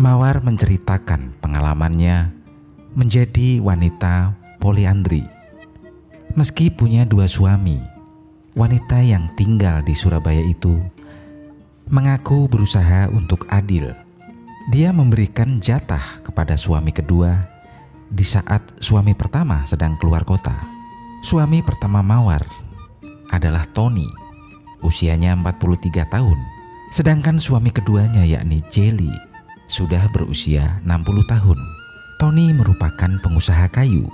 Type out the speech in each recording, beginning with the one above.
Mawar menceritakan pengalamannya menjadi wanita poliandri. Meski punya 2 suami, wanita yang tinggal di Surabaya itu mengaku berusaha untuk adil. Dia memberikan jatah kepada suami kedua di saat suami pertama sedang keluar kota. Suami pertama Mawar adalah Tony, usianya 43 tahun. Sedangkan suami keduanya yakni Jelly sudah berusia 60 tahun. Tony merupakan pengusaha kayu.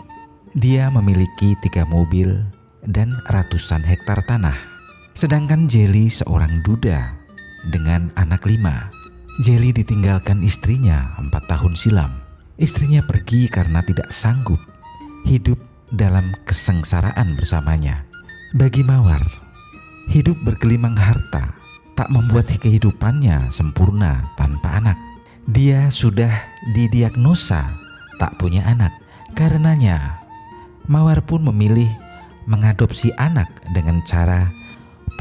Dia memiliki 3 mobil dan ratusan hektar tanah. Sedangkan Jelly seorang duda dengan anak 5. Jelly ditinggalkan istrinya 4 tahun silam. Istrinya pergi karena tidak sanggup hidup dalam kesengsaraan bersamanya. Bagi Mawar, hidup bergelimang harta tak membuat kehidupannya sempurna tanpa anak. Dia sudah didiagnosa tak punya anak. Karenanya, Mawar pun memilih mengadopsi anak dengan cara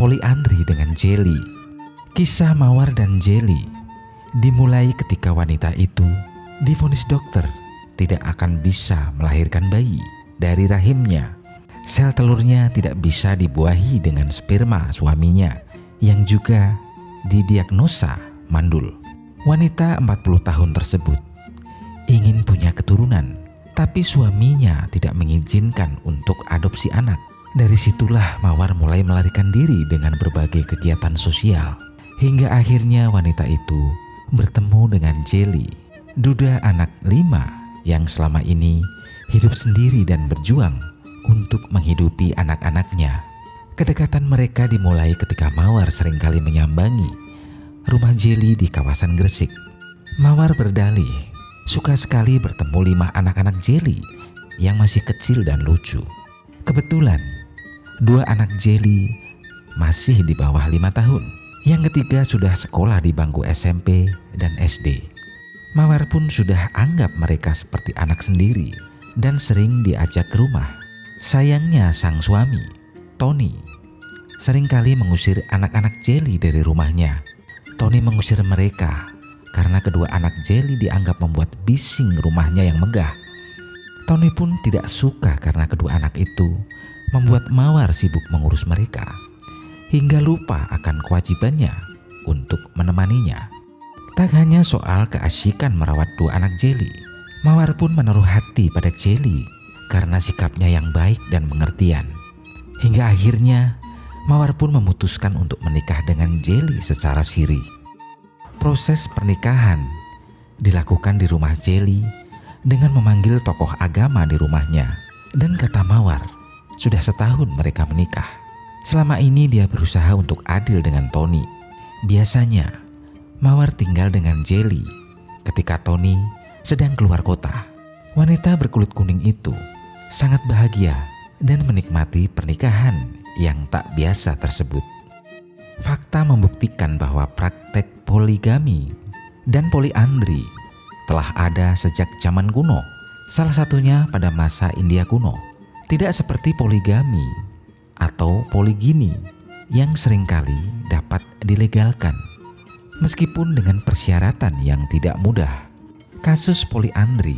poliandri dengan Jelly. Kisah Mawar dan Jelly dimulai ketika wanita itu divonis dokter tidak akan bisa melahirkan bayi dari rahimnya. Sel telurnya tidak bisa dibuahi dengan sperma suaminya yang juga didiagnosa mandul. Wanita 40 tahun tersebut ingin punya keturunan, tapi suaminya tidak mengizinkan untuk adopsi anak. Dari situlah Mawar mulai melarikan diri dengan berbagai kegiatan sosial. Hingga akhirnya wanita itu bertemu dengan Jelly, duda anak 5 yang selama ini hidup sendiri dan berjuang untuk menghidupi anak-anaknya. Kedekatan mereka dimulai ketika Mawar seringkali menyambangi rumah Jelly di kawasan Gresik. Mawar berdalih suka sekali bertemu 5 anak-anak Jelly yang masih kecil dan lucu. Kebetulan 2 anak Jelly masih di bawah 5 tahun. Yang ketiga sudah sekolah di bangku SMP dan SD. Mawar pun sudah anggap mereka seperti anak sendiri dan sering diajak ke rumah. Sayangnya sang suami, Tony, seringkali mengusir anak-anak Jelly dari rumahnya. Tony mengusir mereka karena kedua anak Jelly dianggap membuat bising rumahnya yang megah. Tony pun tidak suka karena kedua anak itu membuat Mawar sibuk mengurus mereka hingga lupa akan kewajibannya untuk menemaninya. Tak hanya soal keasyikan merawat 2 anak Jelly, Mawar pun menaruh hati pada Jelly karena sikapnya yang baik dan pengertian. Hingga akhirnya Mawar pun memutuskan untuk menikah dengan Jelly secara siri. Proses pernikahan dilakukan di rumah Jelly dengan memanggil tokoh agama di rumahnya. Dan kata Mawar, sudah setahun mereka menikah. Selama ini dia berusaha untuk adil dengan Tony. Biasanya Mawar tinggal dengan Jelly ketika Tony sedang keluar kota. Wanita berkulit kuning itu sangat bahagia dan menikmati pernikahan yang tak biasa tersebut. Fakta membuktikan bahwa praktek poligami dan poliandri telah ada sejak zaman kuno, salah satunya pada masa India kuno. Tidak seperti poligami atau poligini yang seringkali dapat dilegalkan, meskipun dengan persyaratan yang tidak mudah. Kasus poliandri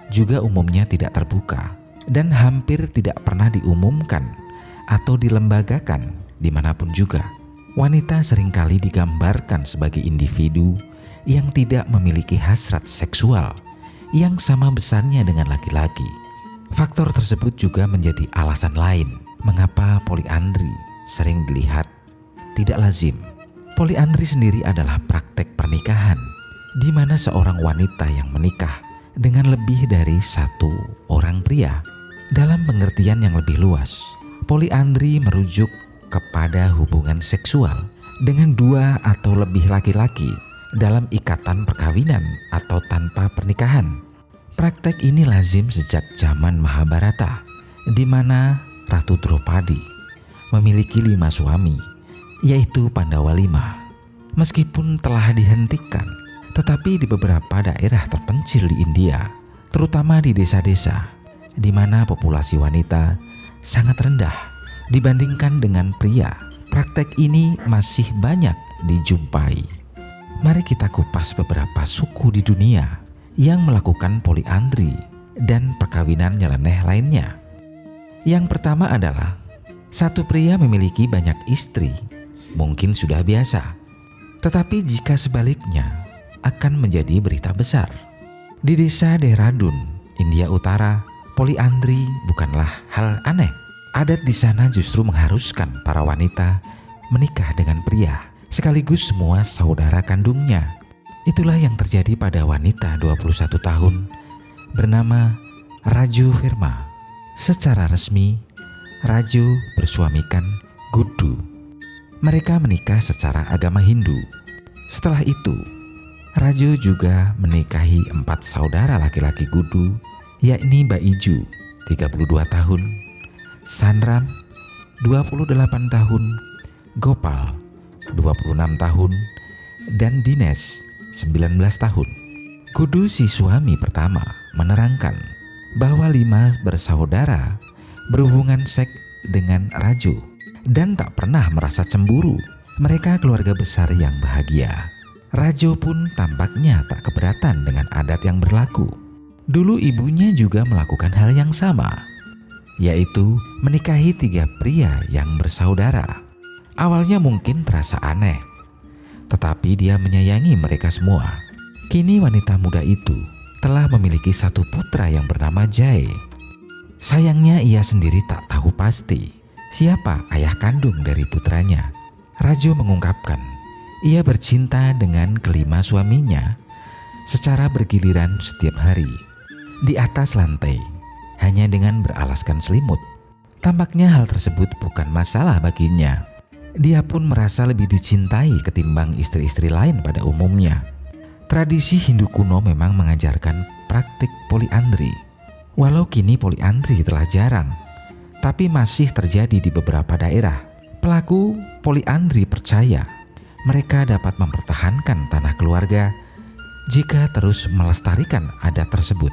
juga umumnya tidak terbuka dan hampir tidak pernah diumumkan atau dilembagakan dimanapun juga. Wanita seringkali digambarkan sebagai individu yang tidak memiliki hasrat seksual yang sama besarnya dengan laki-laki. Faktor tersebut juga menjadi alasan lain mengapa poliandri sering dilihat tidak lazim. Poliandri sendiri adalah praktek pernikahan di mana seorang wanita yang menikah dengan lebih dari 1 orang pria. Dalam pengertian yang lebih luas, poliandri merujuk kepada hubungan seksual dengan 2 atau lebih laki-laki dalam ikatan perkawinan atau tanpa pernikahan. Praktek ini lazim sejak zaman Mahabharata, di mana Ratu Draupadi memiliki 5 suami, yaitu Pandawa 5. Meskipun telah dihentikan, tetapi di beberapa daerah terpencil di India, terutama di desa-desa, di mana populasi wanita sangat rendah dibandingkan dengan pria, praktek ini masih banyak dijumpai. Mari kita kupas beberapa suku di dunia yang melakukan poliandri dan perkawinan nyeleneh lainnya. Yang pertama adalah satu pria memiliki banyak istri, mungkin sudah biasa. Tetapi jika sebaliknya akan menjadi berita besar. Di desa Dehradun, India Utara, poliandri bukanlah hal aneh. Adat di sana justru mengharuskan para wanita menikah dengan pria, sekaligus semua saudara kandungnya. Itulah yang terjadi pada wanita 21 tahun bernama Raju Verma. Secara resmi, Raju bersuamikan Gudu. Mereka menikah secara agama Hindu. Setelah itu, Raju juga menikahi 4 saudara laki-laki Gudu, yakni Baiju 32 tahun, Sanram 28 tahun, Gopal 26 tahun, dan Dinesh 19 tahun. Gudu si suami pertama menerangkan bahwa 5 bersaudara berhubungan seks dengan Raju dan tak pernah merasa cemburu. Mereka keluarga besar yang bahagia. Raju pun tampaknya tak keberatan dengan adat yang berlaku. Dulu ibunya juga melakukan hal yang sama, yaitu menikahi 3 pria yang bersaudara. Awalnya mungkin terasa aneh, tetapi dia menyayangi mereka semua. Kini wanita muda itu telah memiliki 1 putra yang bernama Jai. Sayangnya ia sendiri tak tahu pasti siapa ayah kandung dari putranya. Raju mengungkapkan ia bercinta dengan kelima suaminya secara bergiliran setiap hari di atas lantai, hanya dengan beralaskan selimut. Tampaknya hal tersebut bukan masalah baginya. Dia pun merasa lebih dicintai ketimbang istri-istri lain pada umumnya. Tradisi Hindu kuno memang mengajarkan praktik poliandri. Walau kini poliandri telah jarang, tapi masih terjadi di beberapa daerah. Pelaku poliandri percaya mereka dapat mempertahankan tanah keluarga jika terus melestarikan adat tersebut.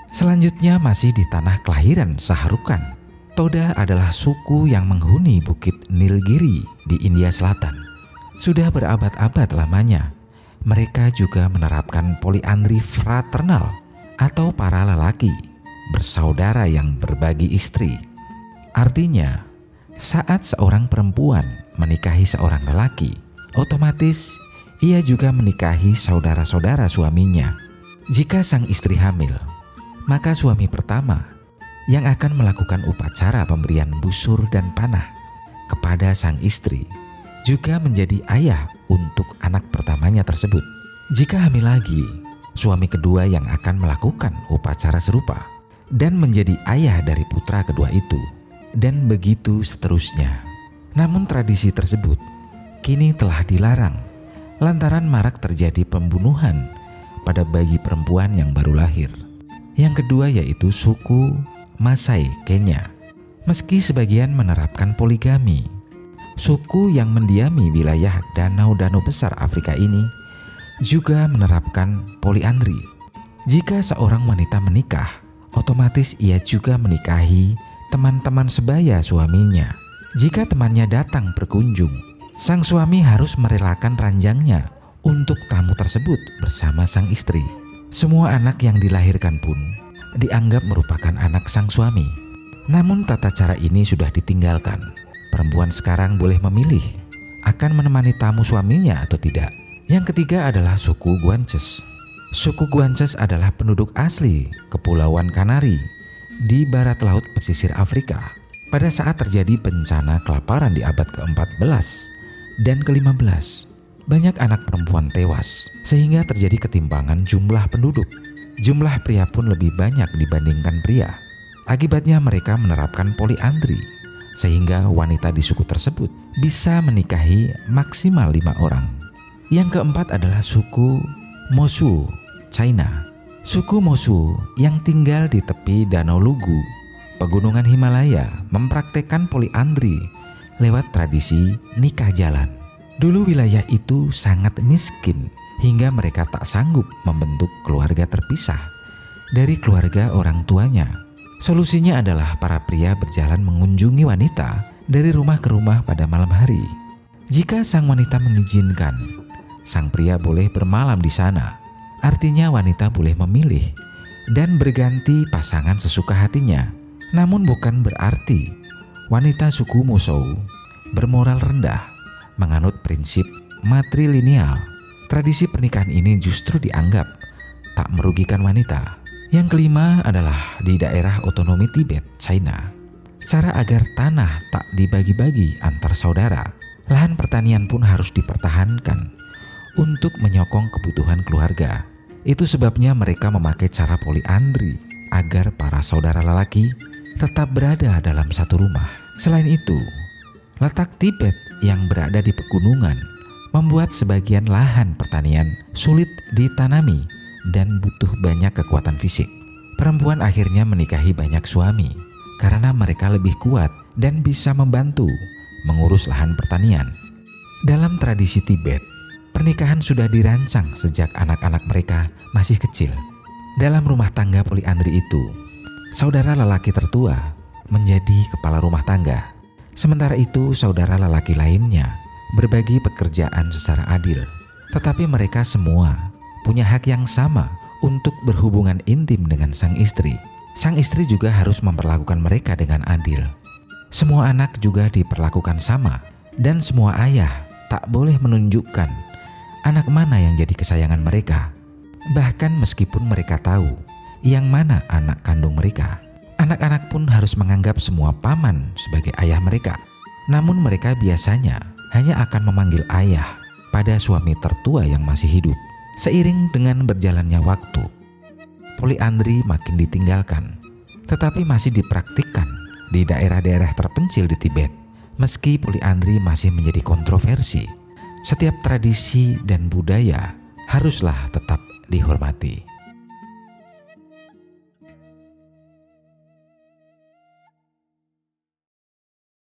Selanjutnya masih di tanah kelahiran Shahrukan. Toda adalah suku yang menghuni Bukit Nilgiri di India Selatan. Sudah berabad-abad lamanya, mereka juga menerapkan poliandri fraternal atau para lelaki bersaudara yang berbagi istri. Artinya, saat seorang perempuan menikahi seorang lelaki, otomatis ia juga menikahi saudara-saudara suaminya. Jika sang istri hamil, maka suami pertama yang akan melakukan upacara pemberian busur dan panah kepada sang istri juga menjadi ayah untuk anak pertamanya tersebut. Jika hamil lagi, suami kedua yang akan melakukan upacara serupa dan menjadi ayah dari putra kedua itu, dan begitu seterusnya. Namun tradisi tersebut kini telah dilarang lantaran marak terjadi pembunuhan pada bayi perempuan yang baru lahir. Yang kedua yaitu suku Masai Kenya. Meski sebagian menerapkan poligami, suku yang mendiami wilayah danau-danau besar Afrika ini juga menerapkan poliandri. Jika seorang wanita menikah, otomatis ia juga menikahi teman-teman sebaya suaminya. Jika temannya datang berkunjung, sang suami harus merelakan ranjangnya untuk tamu tersebut bersama sang istri. Semua anak yang dilahirkan pun dianggap merupakan anak sang suami. Namun tata cara ini sudah ditinggalkan. Perempuan sekarang boleh memilih akan menemani tamu suaminya atau tidak. Yang ketiga adalah suku Guanches. Suku Guanches adalah penduduk asli Kepulauan Kanari di barat laut pesisir Afrika. Pada saat terjadi bencana kelaparan di abad ke-14 dan ke-15, banyak anak perempuan tewas sehingga terjadi ketimpangan jumlah penduduk. Jumlah pria pun lebih banyak dibandingkan pria. Akibatnya mereka menerapkan poliandri, sehingga wanita di suku tersebut bisa menikahi maksimal 5 orang. Yang keempat adalah suku Mosu, China. Suku Mosu yang tinggal di tepi Danau Lugu, pegunungan Himalaya, mempraktekkan poliandri lewat tradisi nikah jalan. Dulu wilayah itu sangat miskin hingga mereka tak sanggup membentuk keluarga terpisah dari keluarga orang tuanya. Solusinya adalah para pria berjalan mengunjungi wanita dari rumah ke rumah pada malam hari. Jika sang wanita mengizinkan, sang pria boleh bermalam di sana. Artinya wanita boleh memilih dan berganti pasangan sesuka hatinya. Namun bukan berarti wanita suku Musou bermoral rendah, menganut prinsip matrilineal. Tradisi pernikahan ini justru dianggap tak merugikan wanita. Yang kelima adalah di daerah otonomi Tibet, China. Cara agar tanah tak dibagi-bagi antar saudara, lahan pertanian pun harus dipertahankan untuk menyokong kebutuhan keluarga. Itu sebabnya mereka memakai cara poliandri agar para saudara lelaki tetap berada dalam satu rumah. Selain itu, letak Tibet yang berada di pegunungan membuat sebagian lahan pertanian sulit ditanami dan butuh banyak kekuatan fisik. Perempuan akhirnya menikahi banyak suami karena mereka lebih kuat dan bisa membantu mengurus lahan pertanian. Dalam tradisi Tibet, pernikahan sudah dirancang sejak anak-anak mereka masih kecil. Dalam rumah tangga poliandri itu, saudara lelaki tertua menjadi kepala rumah tangga. Sementara itu, saudara lelaki lainnya berbagi pekerjaan secara adil. Tetapi mereka semua punya hak yang sama untuk berhubungan intim dengan sang istri. Sang istri juga harus memperlakukan mereka dengan adil. Semua anak juga diperlakukan sama, dan semua ayah tak boleh menunjukkan anak mana yang jadi kesayangan mereka. Bahkan meskipun mereka tahu yang mana anak kandung mereka, anak-anak pun harus menganggap semua paman sebagai ayah mereka. Namun mereka biasanya hanya akan memanggil ayah pada suami tertua yang masih hidup. Seiring dengan berjalannya waktu, poliandri makin ditinggalkan, tetapi masih dipraktikkan di daerah-daerah terpencil di Tibet. Meski poliandri masih menjadi kontroversi, setiap tradisi dan budaya haruslah tetap dihormati.